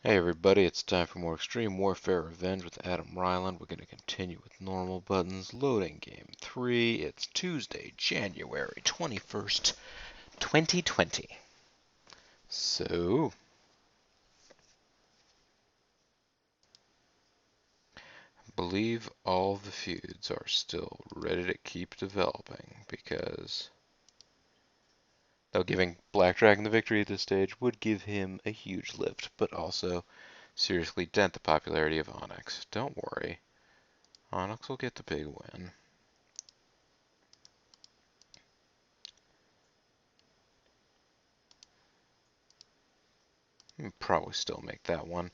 Hey everybody, it's time for more Extreme Warfare Revenge with Adam Ryland. We're going to continue with normal buttons. Loading game 3. It's Tuesday, January 21st, 2020. So, I believe all the feuds are still ready to keep developing because, though giving Black Dragon the victory at this stage would give him a huge lift, but also seriously dent the popularity of Onyx. Don't worry, Onyx will get the big win. Probably still make that one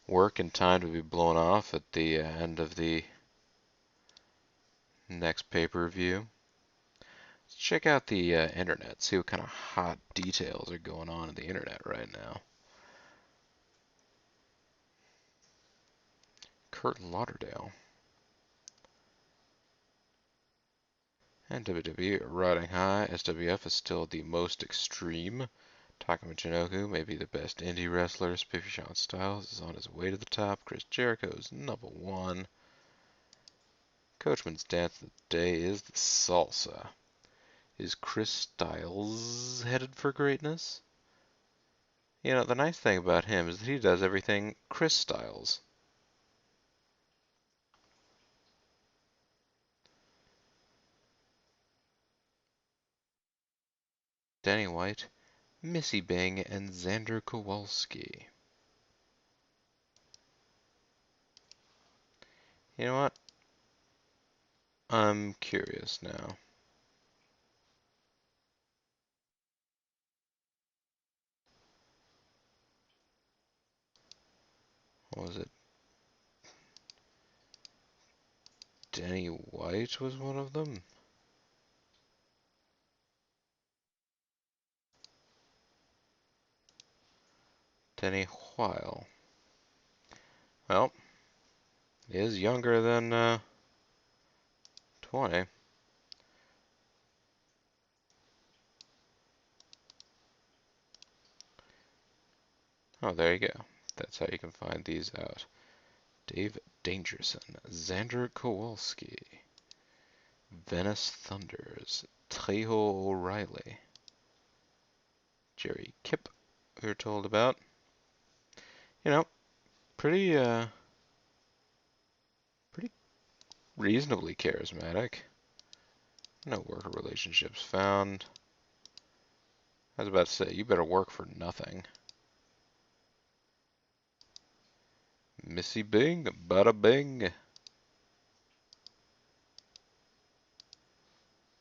work in time to be blown off at the end of the next pay-per-view. Let's check out the internet, see what kind of hot details are going on in the internet right now. Kurt Lauderdale and WWE are riding high. SWF is still the most extreme. Taka Michinoku may be the best indie wrestler. Spiffy Sean Styles is on his way to the top. Chris Jericho is #1. Coachman's dance of the day is the salsa. Is Chris Styles headed for greatness? You know, the nice thing about him is that he does everything Chris Styles. Danny White, Missy Bing, and Xander Kowalski. You know what? I'm curious now. What was it? Danny White was one of them? Danny Weil. Well, he is younger than 20. Oh, there you go. That's how you can find these out. Dave Dangerson, Xander Kowalski, Venice Thunders, Trejo O'Reilly, Jerry Kipp, we were told about. You know, pretty pretty reasonably charismatic. No worker relationships found. I was about to say, you better work for nothing. Missy Bing, bada bing.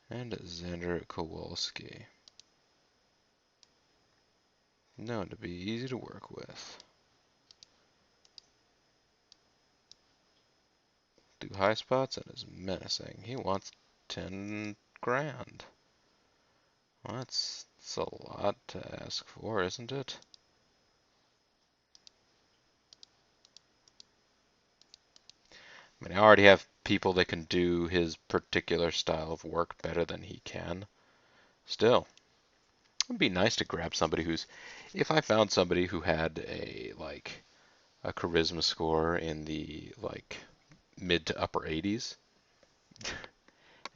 And Xander Kowalski. Known to be easy to work with. Do high spots and is menacing. He wants 10 grand. Well, that's a lot to ask for, isn't it? I mean, I already have people that can do his particular style of work better than he can. Still, it'd be nice to grab somebody who's, if I found somebody who had a charisma score in the mid to upper 80s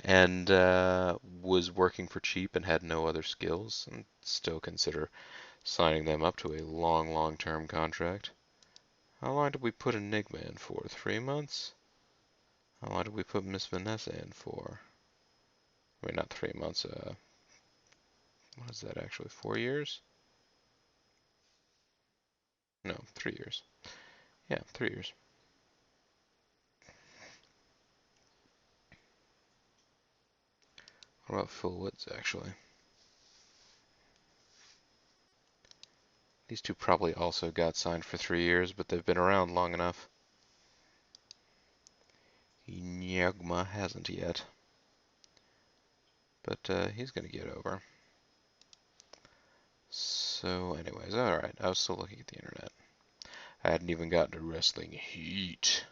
and was working for cheap and had no other skills, and still consider signing them up to a long-term contract. How long did we put Enigma in for? 3 months? How long did we put Miss Vanessa in for? I mean, not 3 months. What is that actually? 4 years? No, 3 years. Yeah, 3 years. What about Phil Woods, actually? These two probably also got signed for 3 years, but they've been around long enough. Enigma hasn't yet. But he's going to get over. So, anyways, alright. I was still looking at the internet. I hadn't even gotten to Wrestling Heat.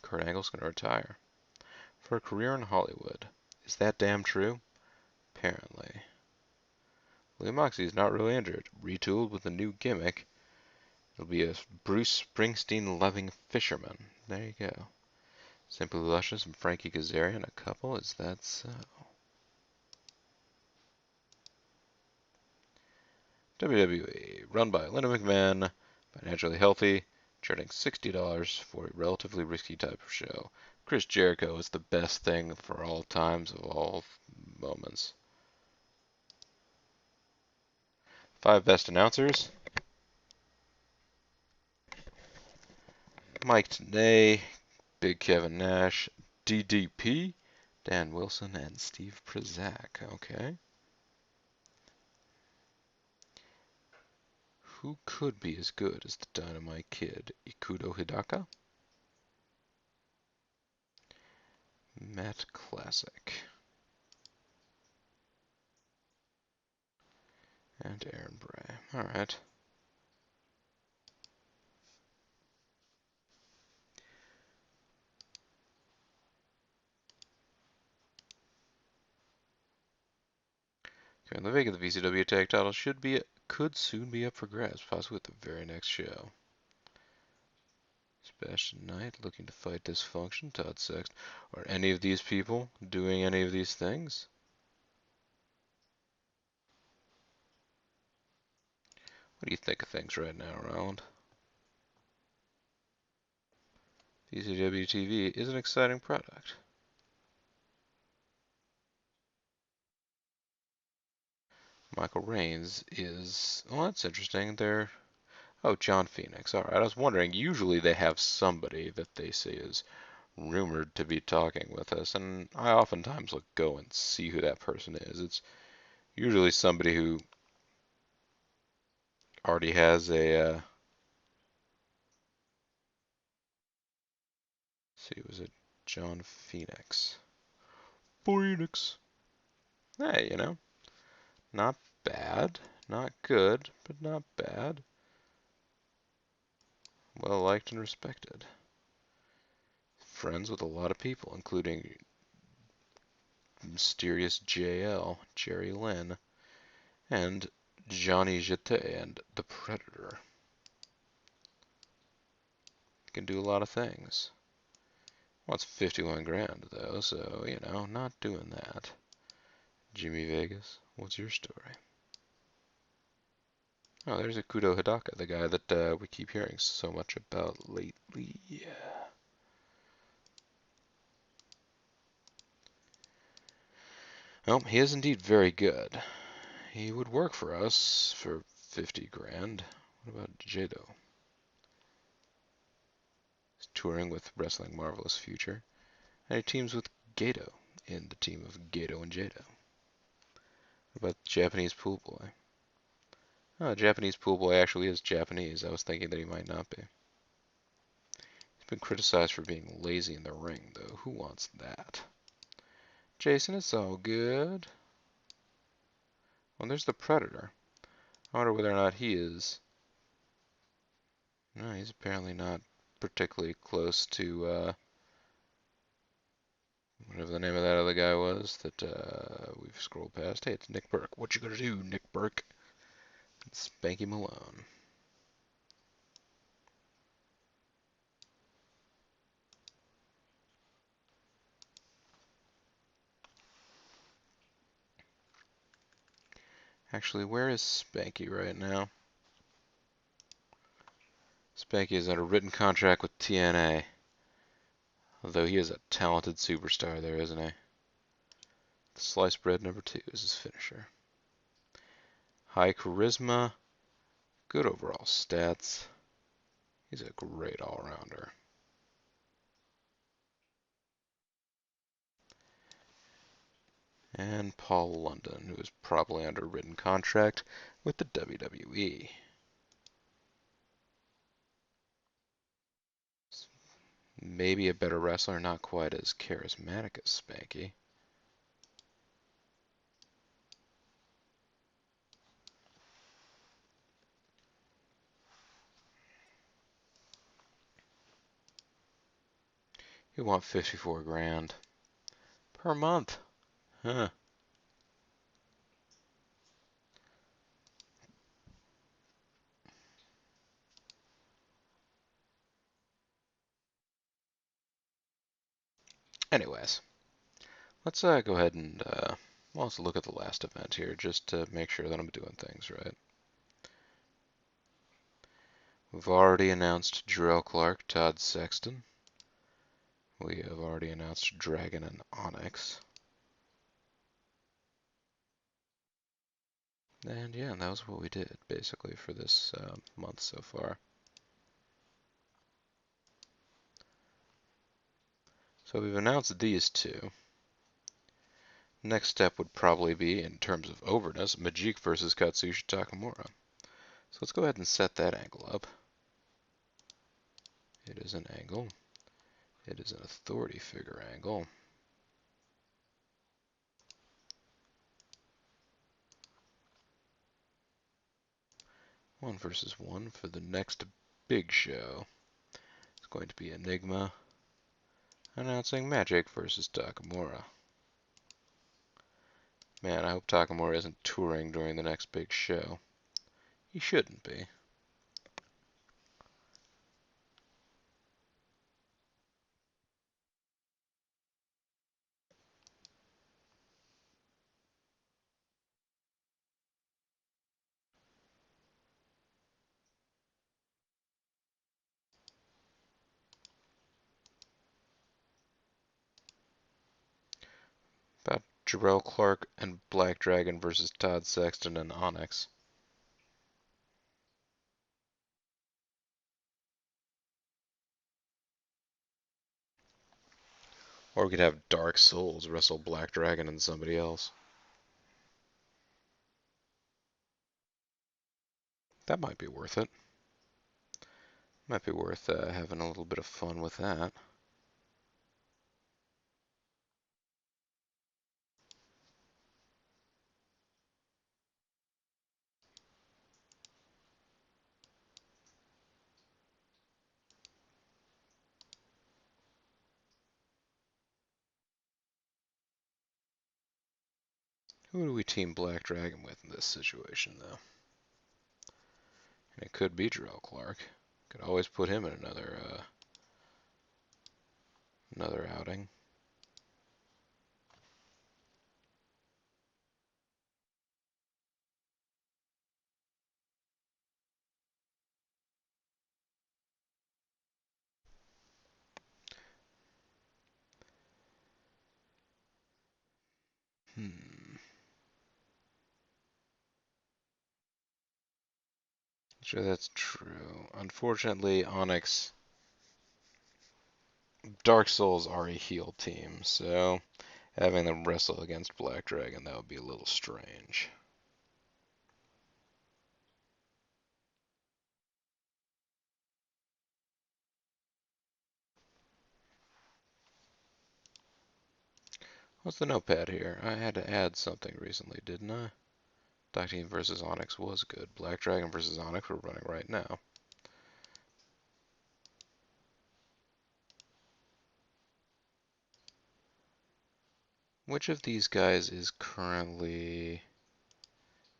Kurt Angle's going to retire. For a career in Hollywood. Is that damn true? Apparently. Lee Moxley is not really injured. Retooled with a new gimmick. It'll be a Bruce Springsteen-loving fisherman. There you go. Simply Luscious and Frankie Kazarian, a couple. Is that so? WWE, run by Linda McMahon, financially healthy, charging $60 for a relatively risky type of show. Chris Jericho is the best thing for all times of all moments. 5 best announcers. Mike Tenay, Big Kevin Nash, DDP, Dan Wilson, and Steve Prizak. Okay. Who could be as good as the Dynamite Kid? Ikuto Hidaka? Matt Classic. And Aaron Bray. Alright. Okay, the vacant the VCW tag title could soon be up for grabs, possibly at the very next show. Sebastian Knight looking to fight dysfunction. Todd Sexton. Are any of these people doing any of these things? What do you think of things right now, Roland? VCW TV is an exciting product. Michael Reigns is... Well, that's interesting. Oh, John Phoenix. Alright, I was wondering, usually they have somebody that they say is rumored to be talking with us, and I oftentimes go and see who that person is. It's usually somebody who already has a, see, was it John Phoenix? Phoenix. Hey, not bad. Not good, but not bad. Well liked and respected. Friends with a lot of people, including Mysterious JL, Jerry Lynn, and Johnny Jete and the Predator. Can do a lot of things. Well, it's 51 grand though, so, not doing that. Jimmy Vegas, what's your story? Oh, there's Ikuto Hidaka, the guy that we keep hearing so much about lately. Yeah. Well, he is indeed very good. He would work for us for 50 grand. What about Jado? He's touring with Wrestling Marvelous Future, and he teams with Gato in the team of Gato and Jado. What about Japanese Pool Boy? Oh, Japanese Pool Boy actually is Japanese. I was thinking that he might not be. He's been criticized for being lazy in the ring, though. Who wants that? Jason, it's all good. Well, there's the Predator. I wonder whether or not he is... No, he's apparently not particularly close to, whatever the name of that other guy was that we've scrolled past. Hey, it's Nick Burke. What you gonna do, Nick Burke? It's Spanky Malone. Actually, where is Spanky right now? Spanky is under written contract with TNA. Although he is a talented superstar there, isn't he? Sliced bread number 2 is his finisher. High charisma, good overall stats. He's a great all-rounder. And Paul London, who is probably under written contract with the WWE. Maybe a better wrestler, not quite as charismatic as Spanky. You want 54 grand per month. Huh. Anyways, let's go ahead and well, let's look at the last event here just to make sure that I'm doing things right. We've already announced Jarrell Clark, Todd Sexton. We have already announced Dragon and Onyx. And yeah, that was what we did basically for this month so far. So we've announced these two. Next step would probably be, in terms of overness, Majik versus Katsushi Takamura. So let's go ahead and set that angle up. It is an angle. It is an authority figure angle. One versus one for the next big show. It's going to be Enigma announcing Majik versus Takamura. Man, I hope Takamura isn't touring during the next big show. He shouldn't be. About Jarrell Clark and Black Dragon versus Todd Sexton and Onyx. Or we could have Dark Souls wrestle Black Dragon and somebody else. That might be worth it. Might be worth having a little bit of fun with that. Who do we team Black Dragon with in this situation, though? And it could be Jarrell Clark. Could always put him in another outing. Sure, that's true. Unfortunately, Onyx, Dark Souls are a heel team, so having them wrestle against Black Dragon, that would be a little strange. What's the notepad here? I had to add something recently, didn't I? Dark Team versus Onyx was good. Black Dragon versus Onyx we're running right now. Which of these guys is currently...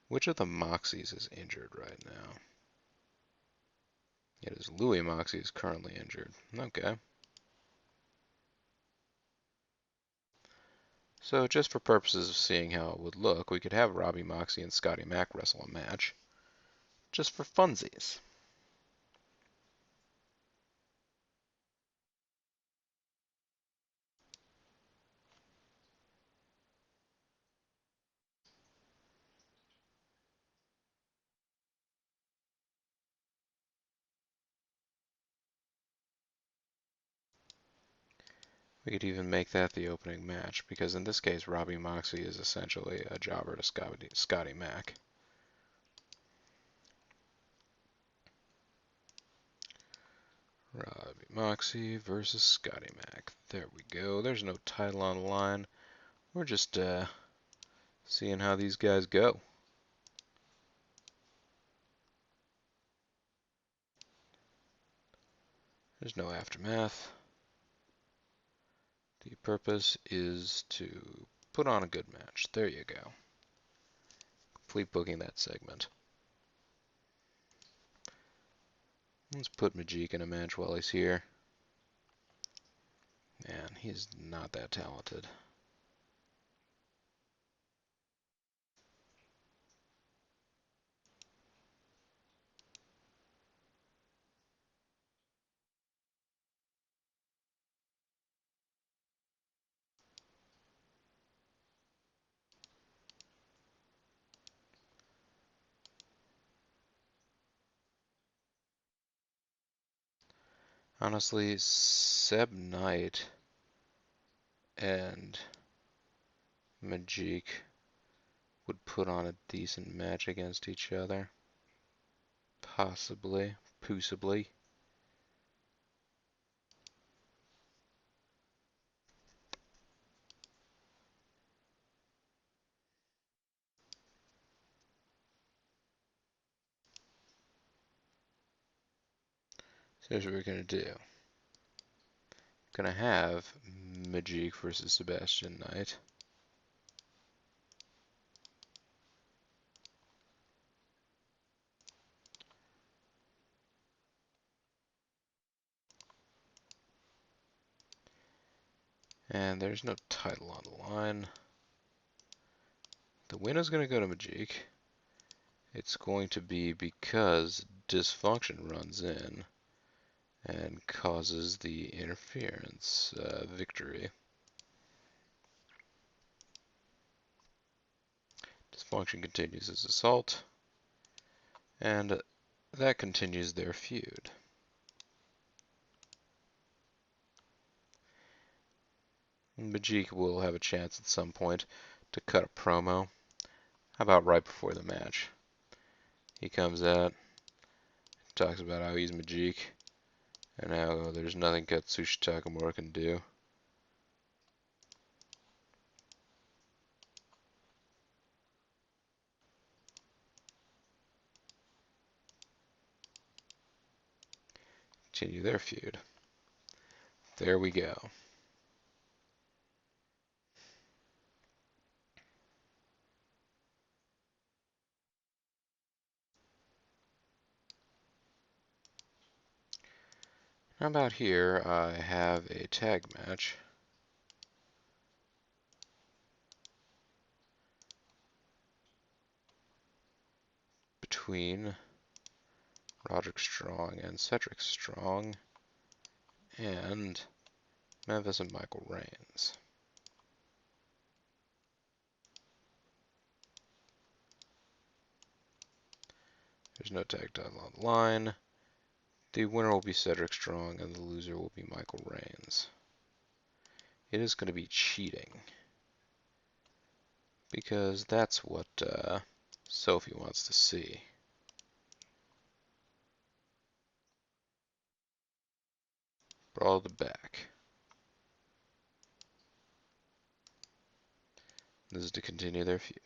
Which of the Moxies is injured right now? It is Louis Moxie is currently injured. Okay. So just for purposes of seeing how it would look, we could have Robbie Moxie and Scotty Mack wrestle a match. Just for funsies. We could even make that the opening match, because in this case, Robbie Moxie is essentially a jobber to Scotty Mack. Robbie Moxie versus Scotty Mack. There we go. There's no title on the line. We're just seeing how these guys go. There's no aftermath. The purpose is to put on a good match. There you go. Complete booking that segment. Let's put Majik in a match while he's here. Man, he's not that talented. Honestly, Seb Knight and Majik would put on a decent match against each other. Possibly. Possibly. So here's what we're gonna do. Gonna have Majik versus Sebastian Knight. And there's no title on the line. The win is gonna go to Majik. It's going to be because Dysfunction runs in and causes the interference victory. Dysfunction continues his assault, and that continues their feud. Majik will have a chance at some point to cut a promo. How about right before the match? He comes out, talks about how he's Majik, and how there's nothing Katsushi Takamura can do. Continue their feud. There we go. How about here, I have a tag match between Roderick Strong and Cedric Strong and Memphis and Michael Reigns. There's no tag title on the line. The winner will be Cedric Strong and the loser will be Michael Reigns. It is going to be cheating, because that's what Sophie wants to see. Brawl to the back. This is to continue their feud.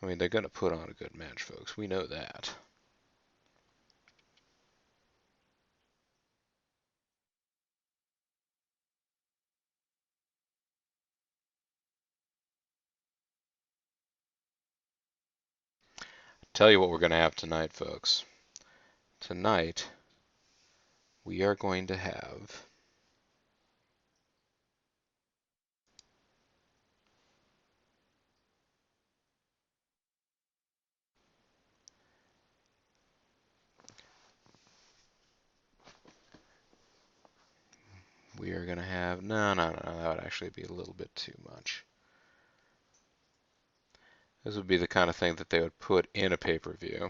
I mean, they're going to put on a good match, folks. We know that. Tell you what we're going to have tonight, folks. Tonight, we are going to have no, that would actually be a little bit too much. This would be the kind of thing that they would put in a pay-per-view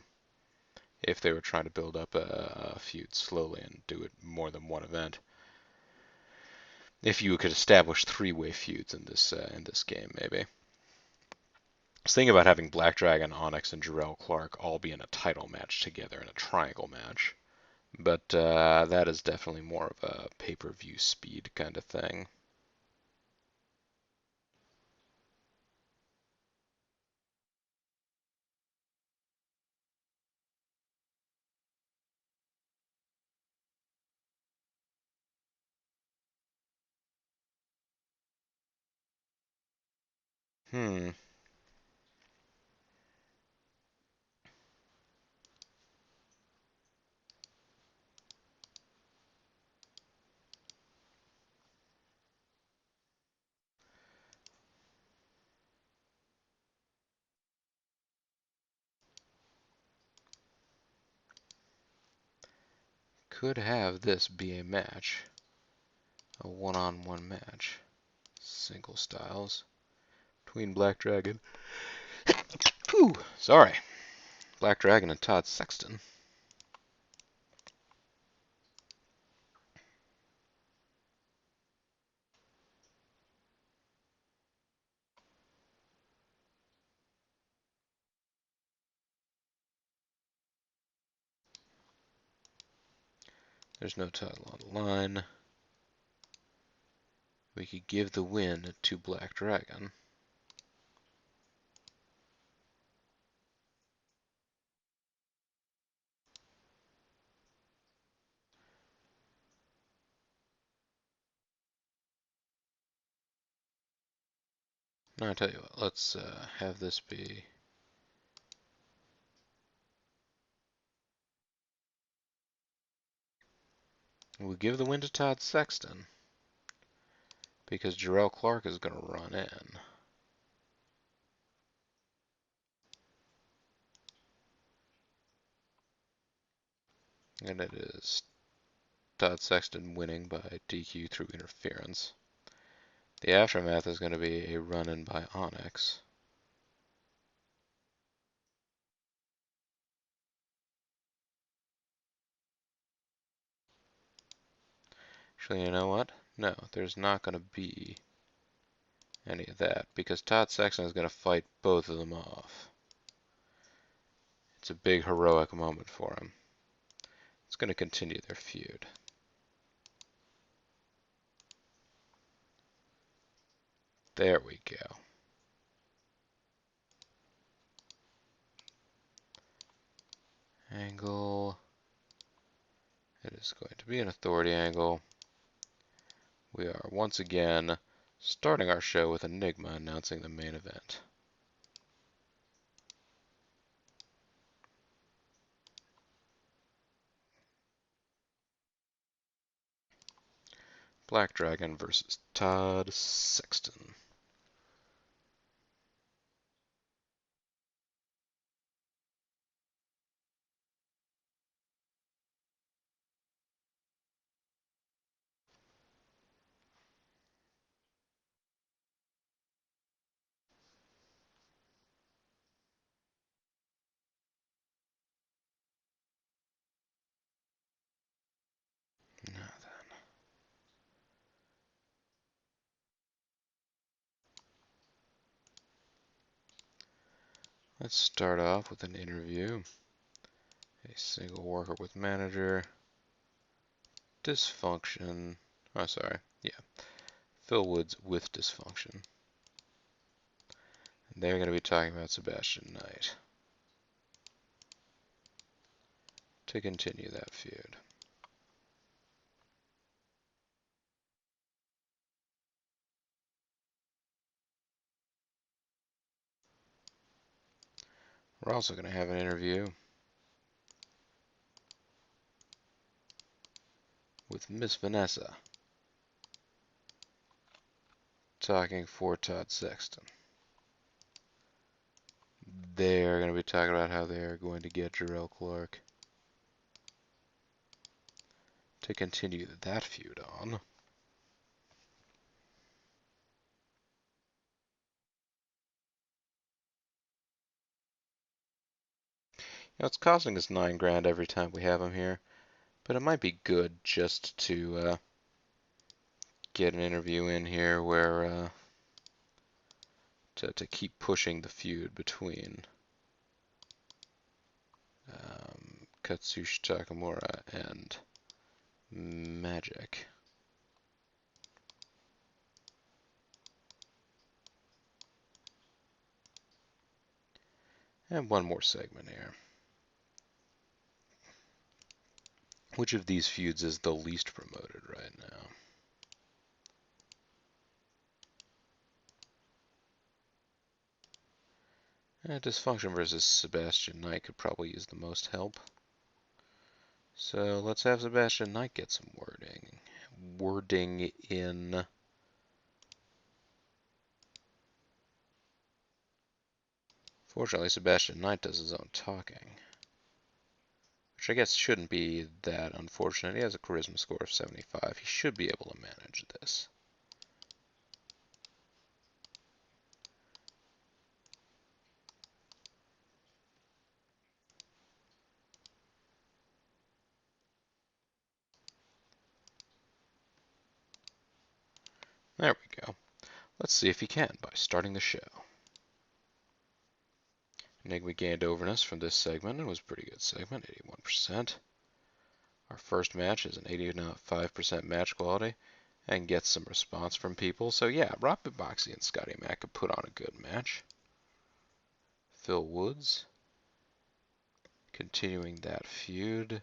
if they were trying to build up a feud slowly and do it more than one event. If you could establish three-way feuds in this game, maybe. I was thinking about having Black Dragon, Onyx, and Jarrell Clark all be in a title match together in a triangle match. But that is definitely more of a pay-per-view speed kind of thing. Hmm. could have this be a match, a one-on-one match, single styles, between Black Dragon, whew, sorry, Black Dragon and Todd Sexton. There's no title on the line. We could give the win to Black Dragon. No, I tell you what, let's have this be. We'll give the win to Todd Sexton because Jarrell Clark is going to run in. And it is Todd Sexton winning by DQ through interference. The aftermath is going to be a run-in by Onyx. Actually, you know what? No, there's not going to be any of that because Todd Sexton is going to fight both of them off. It's a big heroic moment for him. It's going to continue their feud. There we go. Angle. It is going to be an authority angle. We are once again starting our show with Enigma announcing the main event. Black Dragon versus Todd Sexton. Now then. Let's start off with an interview. A single worker with manager. Dysfunction. Oh, sorry. Yeah. Phil Woods with dysfunction. And they're going to be talking about Sebastian Knight. To continue that feud. We're also going to have an interview with Miss Vanessa. Talking for Todd Sexton. They're going to be talking about how they're going to get Jarrell Clark to continue that feud on. You know, it's costing us $9,000 every time we have him here, but it might be good just to get an interview in here where to keep pushing the feud between Katsushi Takamura and Magic. And one more segment here. Which of these feuds is the least promoted right now? Dysfunction versus Sebastian Knight could probably use the most help. So let's have Sebastian Knight get some wording in. Fortunately, Sebastian Knight does his own talking, which I guess shouldn't be that unfortunate. He has a charisma score of 75. He should be able to manage this. There we go. Let's see if he can by starting the show. Enigma gained overness from this segment. It was a pretty good segment, 81%. Our first match is an 85% match quality and gets some response from people. So yeah, Robert Boxey and Scotty Mack could put on a good match. Phil Woods continuing that feud.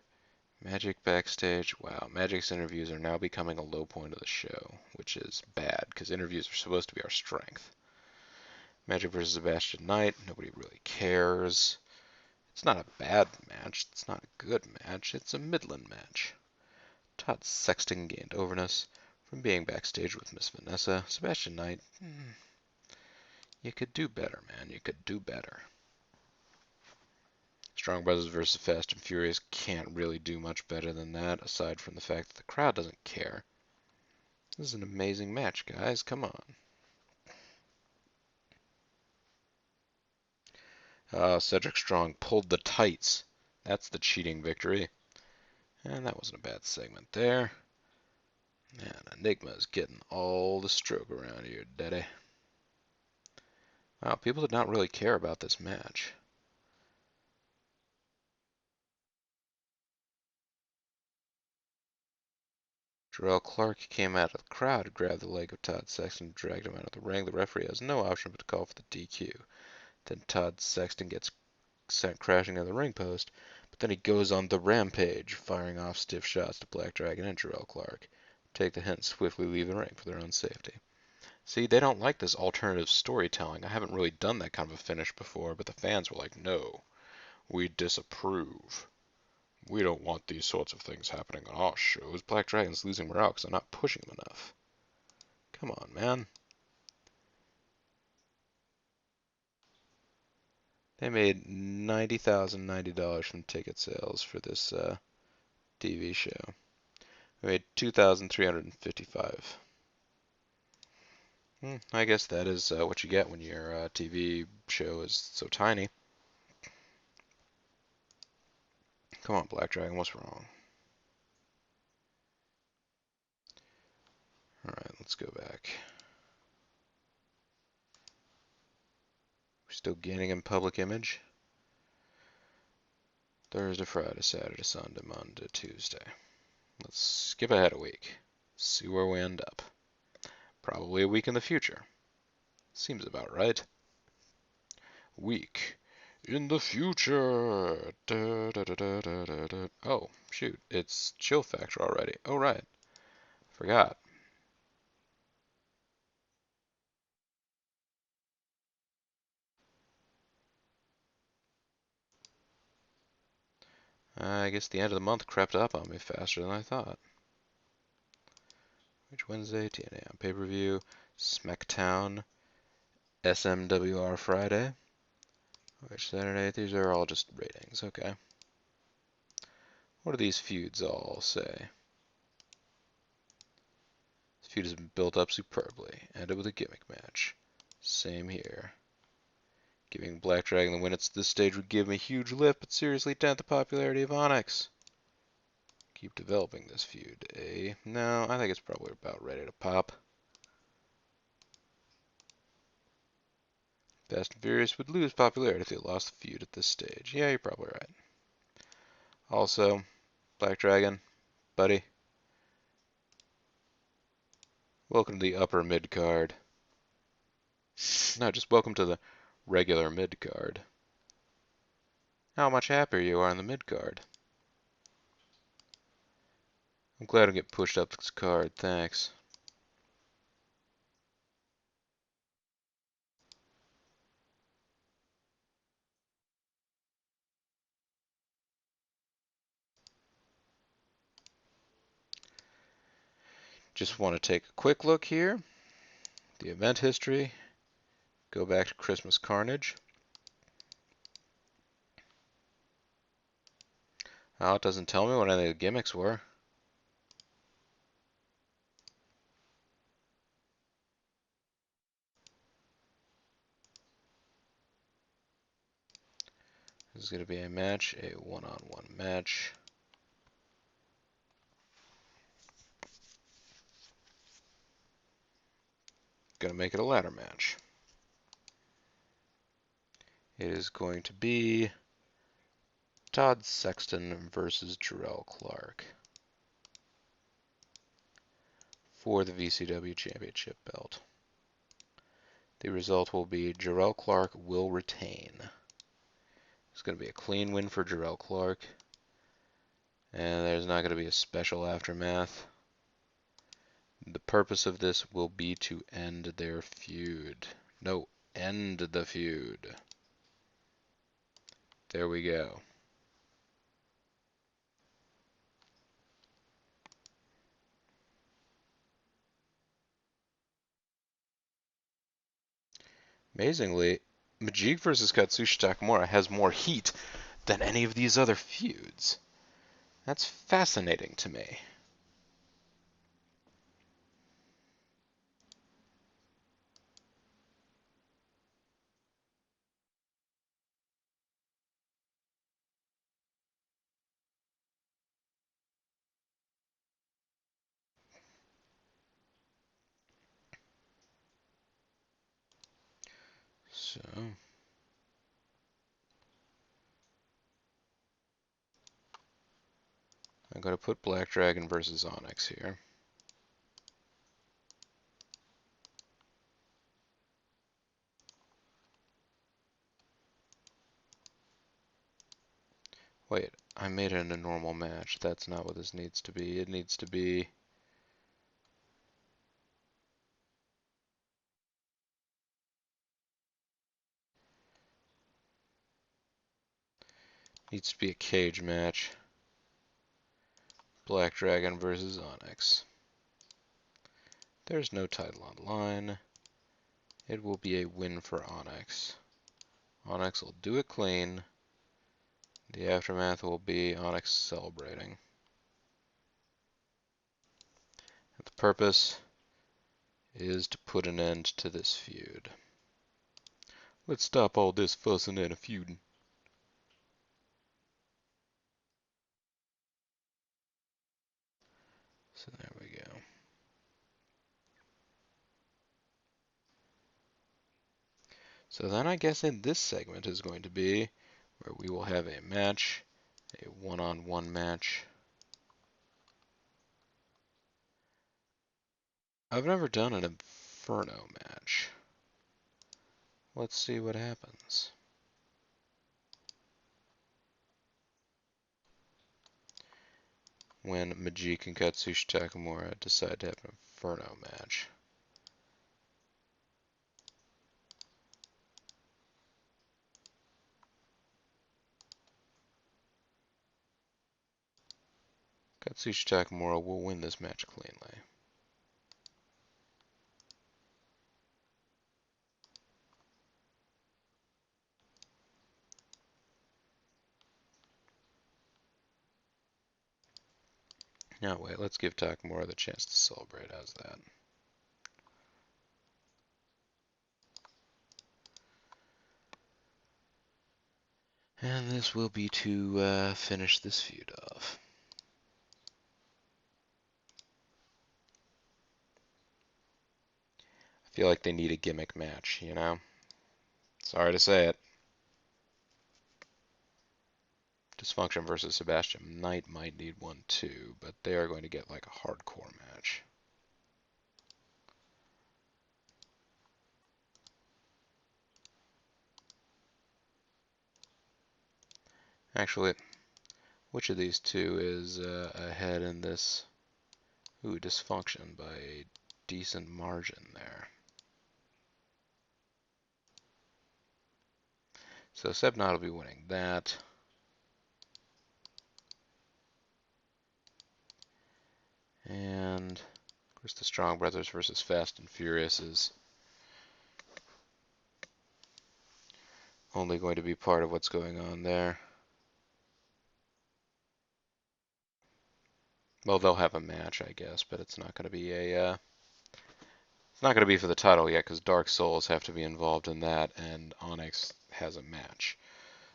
Magic backstage. Wow, Magic's interviews are now becoming a low point of the show, which is bad because interviews are supposed to be our strength. Magic versus Sebastian Knight. Nobody really cares. It's not a bad match. It's not a good match. It's a Midland match. Todd Sexton gained overness from being backstage with Miss Vanessa. Sebastian Knight, you could do better, man. You could do better. Strong Brothers versus Fast and Furious can't really do much better than that, aside from the fact that the crowd doesn't care. This is an amazing match, guys. Come on. Cedric Strong pulled the tights. That's the cheating victory. And that wasn't a bad segment there. And Enigma is getting all the stroke around here, daddy. Wow, people did not really care about this match. Jarrell Clark came out of the crowd, grabbed the leg of Todd Sexton, and dragged him out of the ring. The referee has no option but to call for the DQ. Then Todd Sexton gets sent crashing to the ring post, but then he goes on the rampage, firing off stiff shots to Black Dragon and Jarrell Clark. Take the hint and swiftly leave the ring for their own safety. See, they don't like this alternative storytelling. I haven't really done that kind of a finish before, but the fans were like, no, we disapprove. We don't want these sorts of things happening on our shows. Black Dragon's losing morale because I'm not pushing them enough. Come on, man. They made $90,090 from ticket sales for this TV show. They made $2,355. I guess that is what you get when your TV show is so tiny. Come on, Black Dragon, what's wrong? Alright, let's go back. We're still gaining in public image. Thursday, Friday, Saturday, Sunday, Monday, Tuesday. Let's skip ahead a week. See where we end up. Probably a week in the future. Seems about right. Week in the future. Da, da, da, da, da, da, da. Oh, shoot. It's Chill Factor already. Oh, right. Forgot. I guess the end of the month crept up on me faster than I thought. Which Wednesday? TNA on pay-per-view. SmackDown. SMWR Friday. Which Saturday? These are all just ratings. Okay. What do these feuds all say? This feud has been built up superbly. Ended with a gimmick match. Same here. Giving Black Dragon the win at this stage would give him a huge lift, but seriously dent the popularity of Onyx. Keep developing this feud, eh? No, I think it's probably about ready to pop. Fast and Furious would lose popularity if they lost the feud at this stage. Yeah, you're probably right. Also, Black Dragon, buddy, welcome to the upper mid card. No, just welcome to the regular mid card. How much happier you are in the mid card. I'm glad I get pushed up this card, thanks. Just want to take a quick look here. The event history. Go back to Christmas Carnage. Oh, it doesn't tell me what any of the gimmicks were. This is going to be a match, a one-on-one match. Going to make it a ladder match. It is going to be Todd Sexton versus Jarrell Clark for the VCW Championship belt. The result will be Jarrell Clark will retain. It's going to be a clean win for Jarrell Clark. And there's not going to be a special aftermath. The purpose of this will be to end their feud. No, end the feud. There we go. Amazingly, Majik versus Katsushi Takamura has more heat than any of these other feuds. That's fascinating to me. So, I'm going to put Black Dragon versus Onyx here. Wait, I made it a normal match. That's not what this needs to be. It needs to be... Needs to be a cage match. Black Dragon versus Onyx. There's no title on the line. It will be a win for Onyx. Onyx will do it clean. The aftermath will be Onyx celebrating. The purpose is to put an end to this feud. Let's stop all this fussing and a feuding. So there we go. So then I guess in this segment is going to be where we will have a match, a one-on-one match. I've never done an Inferno match. Let's see what happens. When Majik and Katsushi Takamura decide to have an Inferno match. Katsushi Takamura will win this match cleanly. Now wait, let's give Takamura the chance to celebrate. How's that? And this will be to finish this feud off. I feel like they need a gimmick match, you know? Sorry to say it. Dysfunction versus Sebastian Knight might need one too, but they are going to get like a hardcore match. Actually, which of these two is ahead in this? Ooh, Dysfunction by a decent margin there. So Seb Knott will be winning that. And, of course, the Strong Brothers versus Fast and Furious is only going to be part of what's going on there. Well, they'll have a match, I guess, but it's not going to be a it's not going to be for the title yet because Dark Souls have to be involved in that, and Onyx has a match.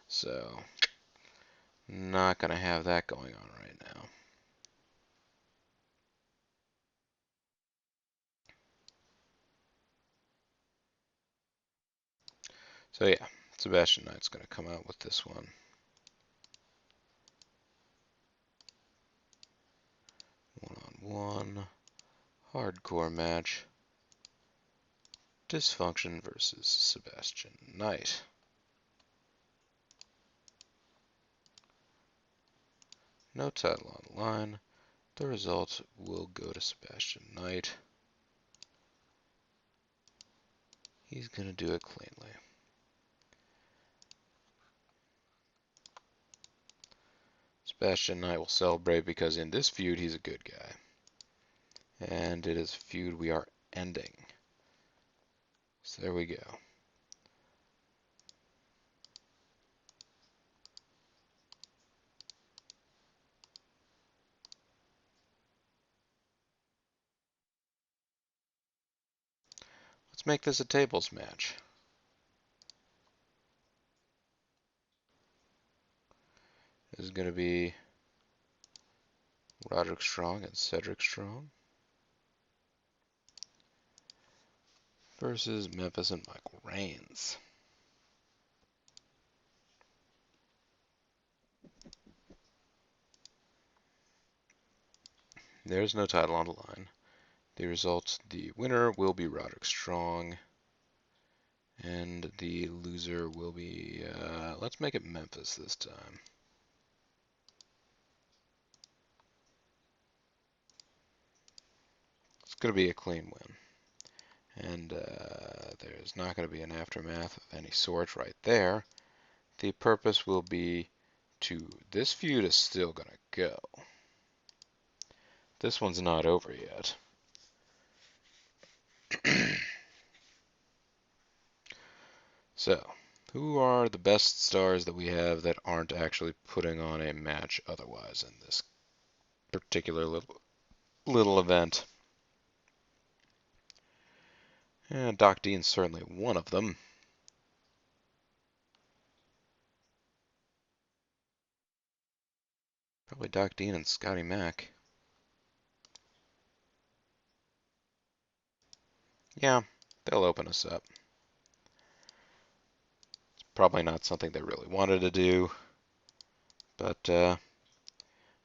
So, not going to have that going on right now. So yeah, Sebastian Knight's going to come out with this one. 1-on-1 hardcore match. Dysfunction versus Sebastian Knight. No title on the line. The result will go to Sebastian Knight. He's going to do it cleanly. Sebastian Knight will celebrate because in this feud he's a good guy. And it is a feud we are ending. So there we go. Let's make this a tables match. This is going to be Roderick Strong and Cedric Strong versus Memphis and Michael Reigns. There's no title on the line. The result, the winner will be Roderick Strong, and the loser will be, let's make it Memphis this time. It's going to be a clean win. And there's not going to be an aftermath of any sort right there. The purpose will be to, this feud is still going to go. This one's not over yet. So, who are the best stars that we have that aren't actually putting on a match otherwise in this particular little event? And Doc Dean's certainly one of them. Probably Doc Dean and Scotty Mack. Yeah, they'll open us up. It's probably not something they really wanted to do, but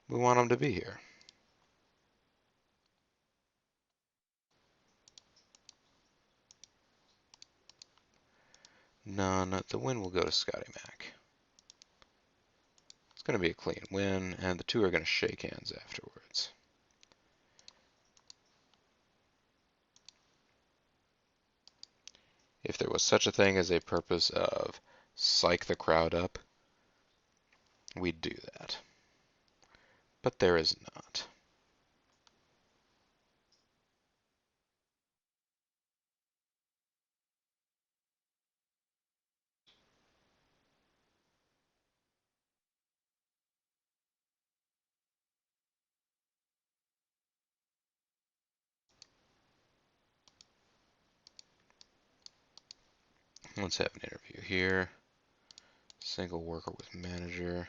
we want them to be here. None. The win will go to Scotty Mack. It's going to be a clean win, and the two are going to shake hands afterwards. If there was such a thing as a purpose of psych the crowd up, we'd do that. But there is not. Let's have an interview here. Single worker with manager.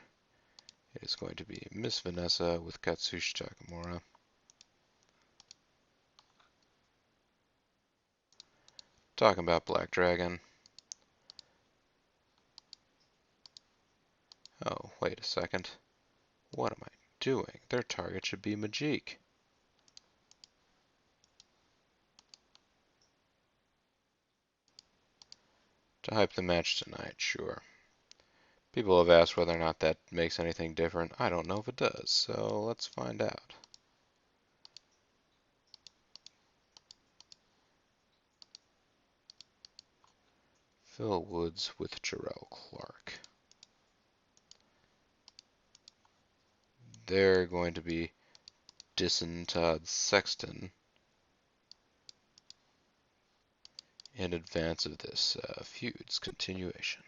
It is going to be Miss Vanessa with Katsushi Takamura. Talking about Black Dragon. Oh, wait a second. What am I doing? Their target should be Majik. To hype the match tonight, sure. People have asked whether or not that makes anything different. I don't know if it does, so let's find out. Phil Woods with Jarrell Clark. They're going to be dissing Todd Sexton in advance of this feud's continuation.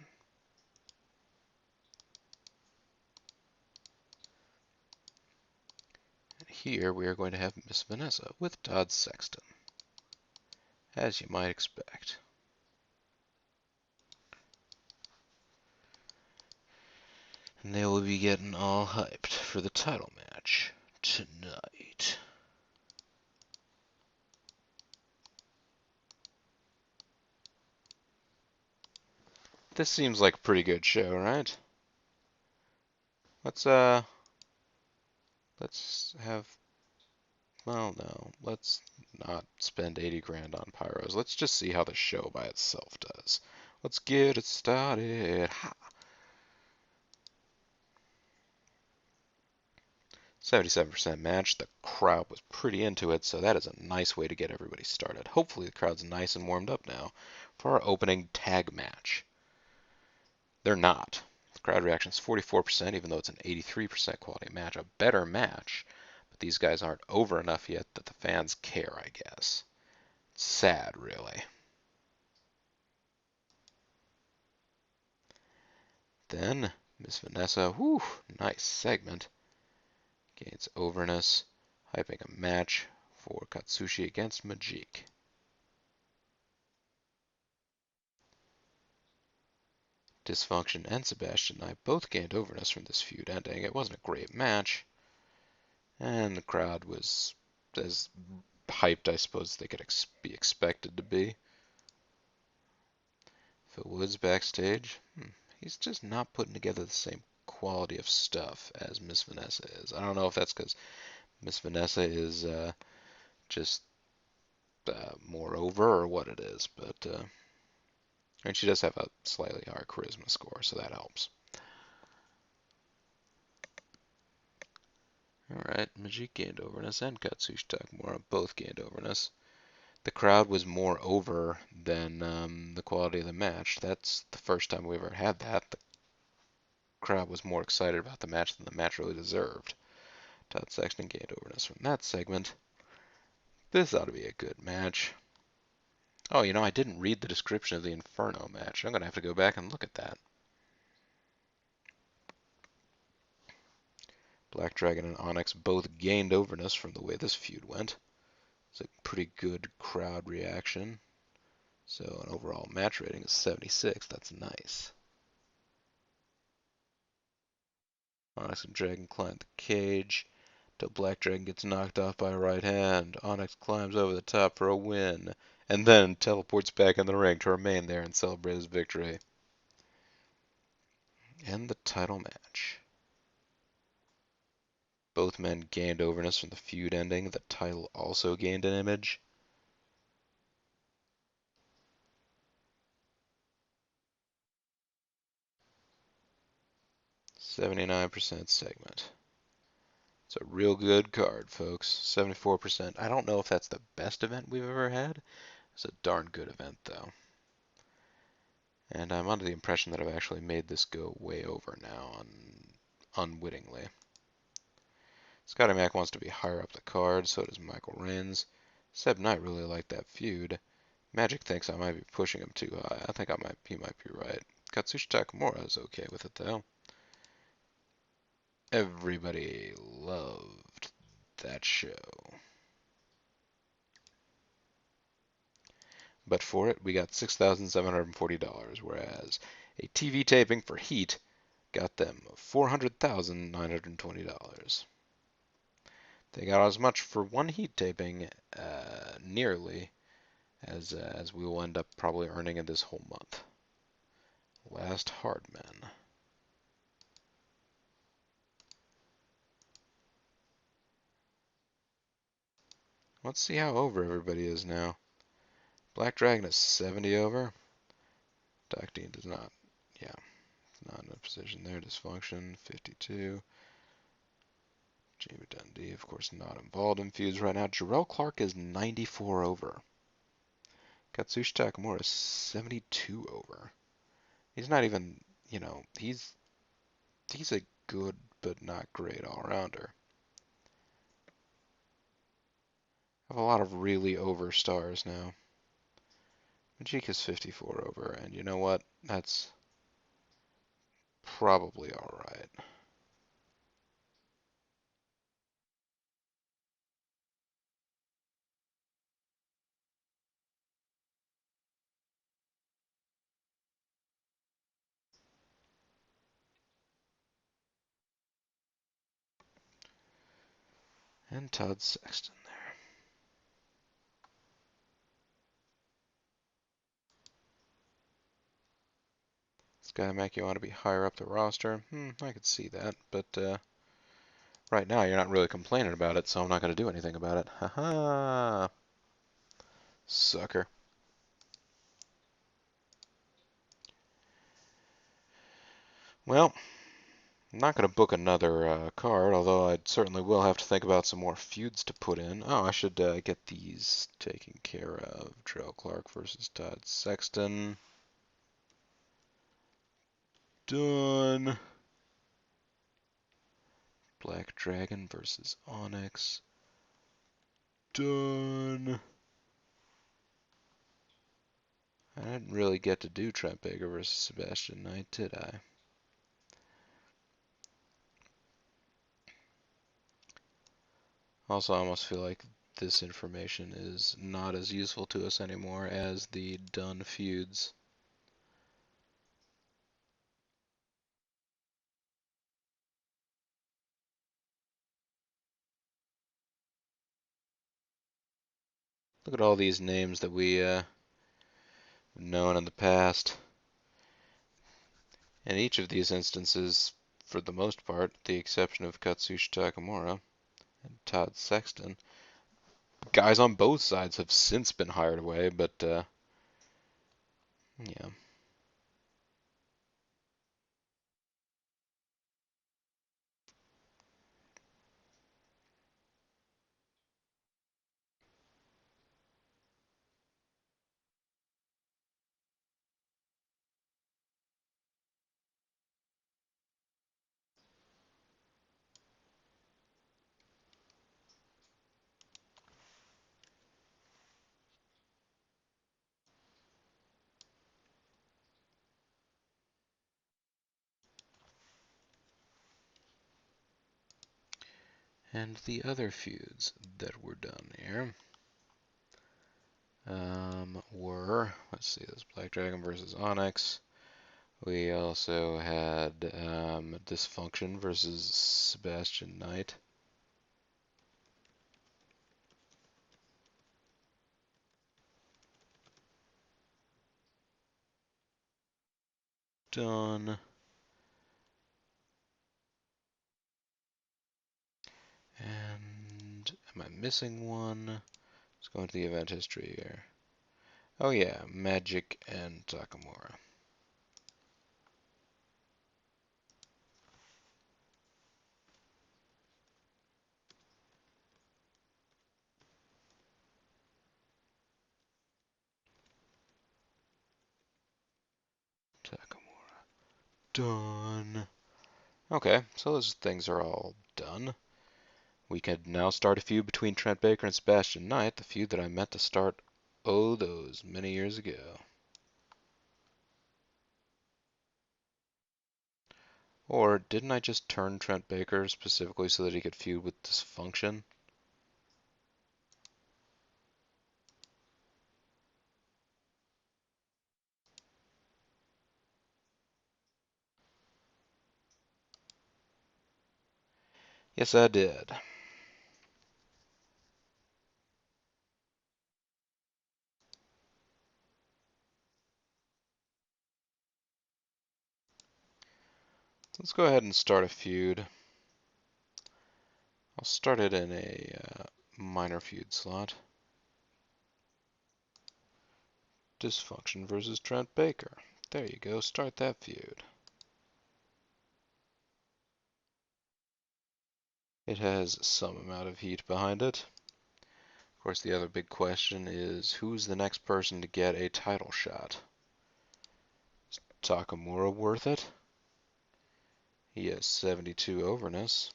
And here we are going to have Miss Vanessa with Todd Sexton, as you might expect. And they will be getting all hyped for the title match tonight. This seems like a pretty good show, right? Let's have, well, no, let's not spend 80 grand on pyros. Let's just see how the show by itself does. Let's get it started. Ha! 77% match. The crowd was pretty into it, so that is a nice way to get everybody started. Hopefully the crowd's nice and warmed up now for our opening tag match. They're not. The crowd reaction is 44%, even though it's an 83% quality match. A better match, but these guys aren't over enough yet that the fans care, I guess. It's sad, really. Then, Miss Vanessa, whew, nice segment. Gains overness, hyping a match for Katsushi against Majik. Dysfunction and Sebastian Knight both gained overness from this feud ending. It wasn't a great match, and the crowd was as hyped, I suppose, they could be expected to be. Phil Woods backstage. He's just not putting together the same quality of stuff as Miss Vanessa is. I don't know if that's because Miss Vanessa is just more over or what it is, but and she does have a slightly higher charisma score, so that helps. Alright, Majik gained overness and Katsushi Takamura both gained overness. The crowd was more over than the quality of the match. That's the first time we ever had that. The crowd was more excited about the match than the match really deserved. Todd Sexton gained overness from that segment. This ought to be a good match. Oh, you know, I didn't read the description of the Inferno match. I'm going to have to go back and look at that. Black Dragon and Onyx both gained overness from the way this feud went. It's a pretty good crowd reaction. So an overall match rating is 76. That's nice. Onyx and Dragon climb the cage till Black Dragon gets knocked off by a right hand. Onyx climbs over the top for a win, and then teleports back in the ring to remain there and celebrate his victory. And the title match. Both men gained overness from the feud ending. The title also gained an image. .79% segment. It's a real good card, folks. 74%. I don't know if that's the best event we've ever had. It's a darn good event, though. And I'm under the impression that I've actually made this go way over now, unwittingly. Scotty Mac wants to be higher up the card, so does Michael Rains. Seb Knight really liked that feud. Magic thinks I might be pushing him too high. I think he might be right. Katsushi Takamura is okay with it, though. Everybody loved that show. But for it, we got $6,740, whereas a TV taping for Heat got them $400,920. They got as much for one Heat taping, nearly, as we will end up probably earning in this whole month. Last Hardman. Let's see how over everybody is now. Black Dragon is 70 over. Doc Dean does not, yeah, not in a position there. Dysfunction, 52. Jamie Dundee, of course, not involved in feuds right now. Jarrell Clark is 94 over. Katsushi Takamura is 72 over. He's not even, you know, he's a good but not great all-rounder. I have a lot of really over stars now. Majik is 54 over, and you know what? That's probably alright. And Todd Sexton there. This guy make you want to be higher up the roster? I could see that, but right now you're not really complaining about it, so I'm not going to do anything about it. Haha, sucker. Well, I'm not going to book another card, although I certainly will have to think about some more feuds to put in. Oh, I should get these taken care of. Jarrell Clark versus Todd Sexton. Done. Black Dragon versus Onyx. Done. I didn't really get to do Trent Baker versus Sebastian Knight, did I? Also, I almost feel like this information is not as useful to us anymore as the done feuds. Look at all these names that we known in the past. In each of these instances, for the most part, the exception of Katsushi Takamura and Todd Sexton, guys on both sides have since been hired away, but yeah. And the other feuds that were done here were, let's see, this Black Dragon versus Onyx. We also had Dysfunction versus Sebastian Knight. Done. And am I missing one? Let's go into the event history here. Oh yeah, Magic and Takamura. Takamura. Done. Okay, so those things are all done. We can now start a feud between Trent Baker and Sebastian Knight, the feud that I meant to start, oh, those many years ago. Or didn't I just turn Trent Baker specifically so that he could feud with Dysfunction? Yes, I did. Let's go ahead and start a feud. I'll start it in a minor feud slot. Dysfunction versus Trent Baker. There you go, start that feud. It has some amount of heat behind it. Of course, the other big question is who's the next person to get a title shot? Is Takamura worth it? He has 72 overness.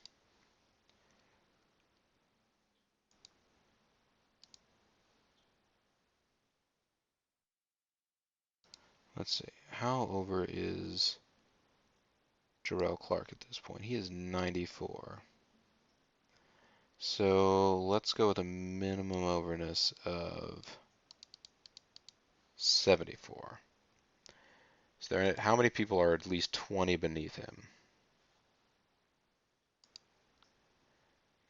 Let's see, how over is Jarrell Clark at this point? He is 94. So let's go with a minimum overness of 74. So how many people are at least 20 beneath him?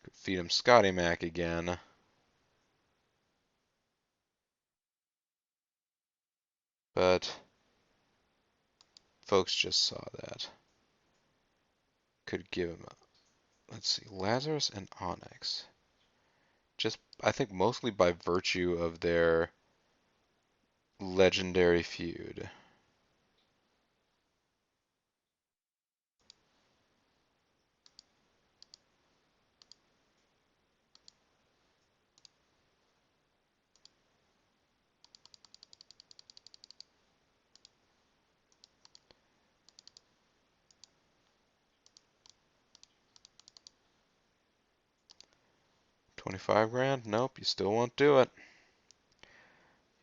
Could feed him Scotty Mac again. But folks just saw that. Could give him a, let's see, Lazarus and Onyx. Just, I think mostly by virtue of their legendary feud. $25 grand? Nope, you still won't do it.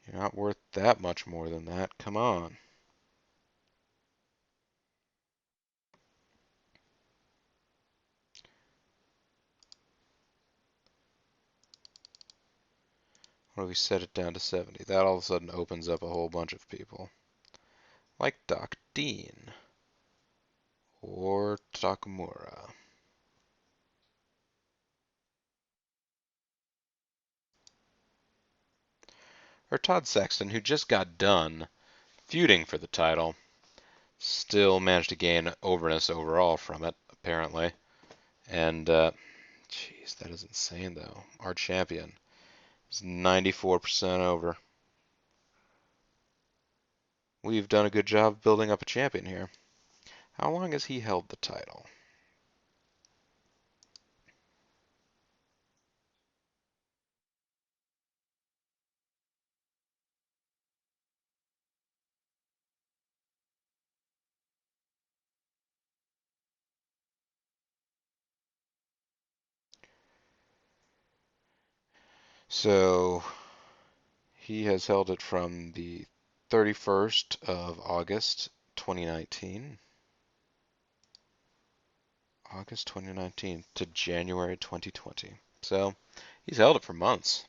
You're not worth that much more than that. Come on. What if we set it down to 70? That all of a sudden opens up a whole bunch of people. Like Doc Dean. Or Takamura. Or Todd Sexton, who just got done feuding for the title. Still managed to gain overness overall from it, apparently. And, jeez, that is insane, though. Our champion is 94% over. We've done a good job building up a champion here. How long has he held the title? So, he has held it from the 31st of August 2019. August 2019 to January 2020. So, he's held it for months.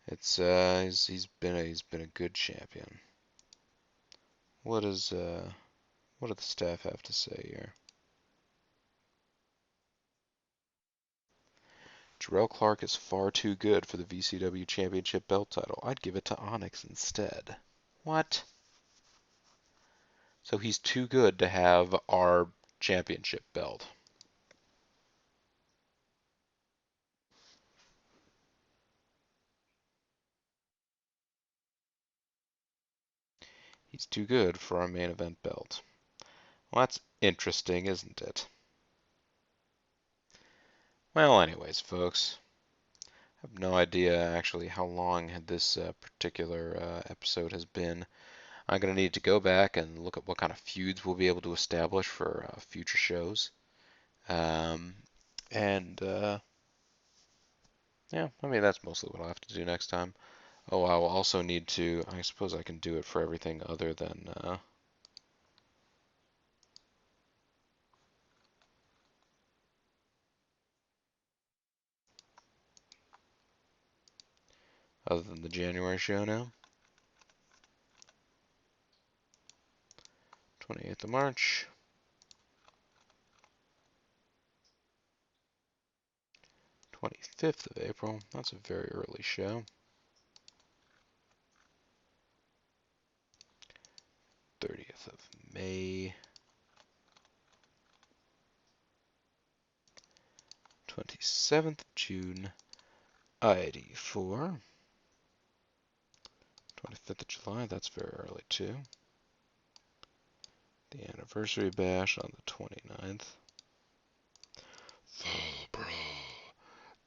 It's he's been a good champion. What does what do the staff have to say here? Jarrell Clark is far too good for the VCW Championship belt title. I'd give it to Onyx instead. What? So he's too good to have our championship belt. He's too good for our main event belt. Well, that's interesting, isn't it? Well, anyways, folks, I have no idea actually how long this particular episode has been. I'm going to need to go back and look at what kind of feuds we'll be able to establish for future shows. Um, and yeah, I mean, that's mostly what I'll have to do next time. Oh, I will also need to, I suppose I can do it for everything other than the January show now. 28th of March. 25th of April. That's a very early show. 30th of May. 27th of June. ID4. 25th of July. That's very early too. The anniversary bash on the 29th. Fall Brawl,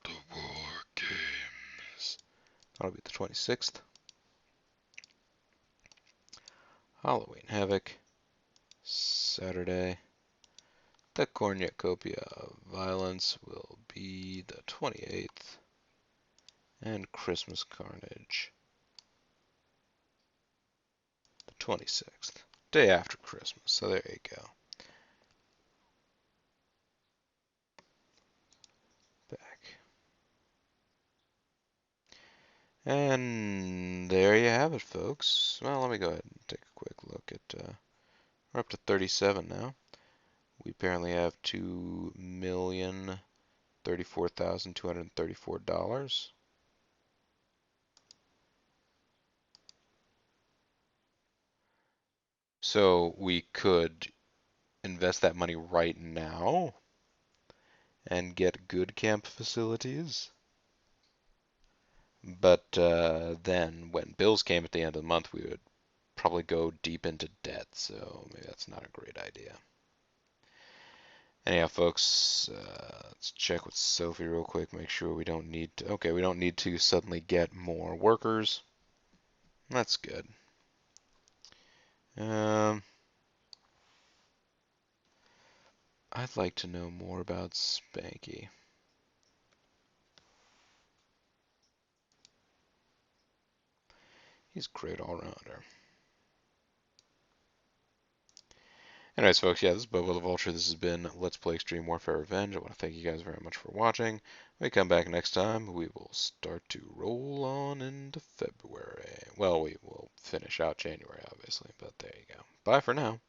the War Games. That'll be the 26th. Halloween Havoc, Saturday. The Cornucopia of Violence will be the 28th. And Christmas Carnage, the 26th. Day after Christmas, so there you go. Back. And there you have it, folks. Well, let me go ahead and take a quick look at, we're up to 37 now. We apparently have 2 million $34,234. So we could invest that money right now and get good camp facilities. But then when bills came at the end of the month, we would probably go deep into debt. So maybe that's not a great idea. Anyhow, folks, let's check with Sophie real quick, make sure we don't need to. Okay, we don't need to suddenly get more workers. That's good. Um, I'd like to know more about Spanky. He's a great all-rounder. Anyways, folks, yeah, this is Bobo the Vulture. This has been Let's Play Extreme Warfare Revenge. I want to thank you guys very much for watching. When we come back next time, we will start to roll on into February. Well, we will finish out January, obviously, but there you go. Bye for now.